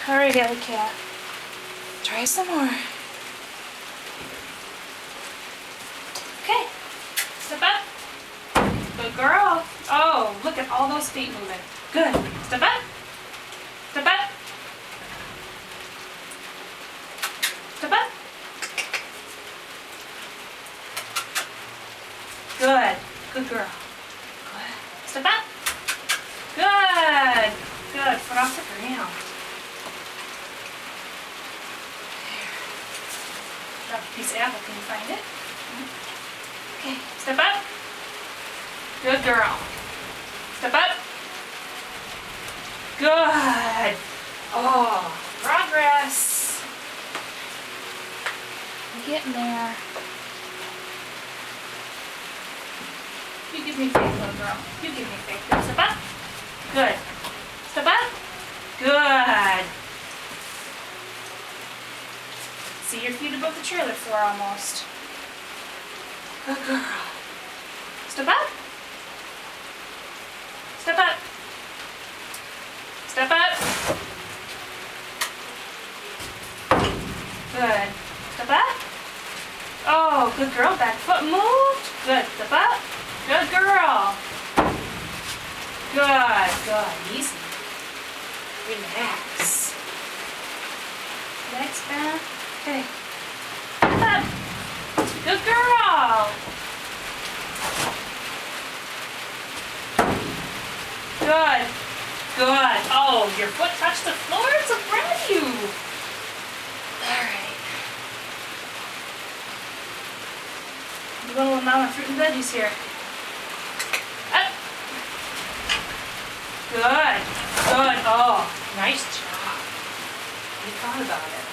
All right, Alley Cat. Try some more. Okay. Step up. Good girl. Oh, look at all those feet moving. Good. Step up. Step up. Step up. Good. Good girl. Good. Step up. Good. Good. Foot off the ground. There. Drop a piece of apple. Can you find it? Okay. Step up. Good girl. Step up. Good. Oh, progress. We're getting there. You give me faith, little girl. You give me faith. Good. Step up. Good. Step up. Good. See your feet above the trailer floor almost. Good girl. Step up. Step up. Step up. Good. Step up. Oh, good girl. Back foot moved. Good. Step up. Good girl. Good. Good. Easy. Relax. Relax back. Okay. Step up. Good girl. Good. Good. Oh, your foot touched the floor. It's so proud of you. All right. Do a little amount of fruit and veggies here. Up. Good. Good. Oh, nice job. You thought about it.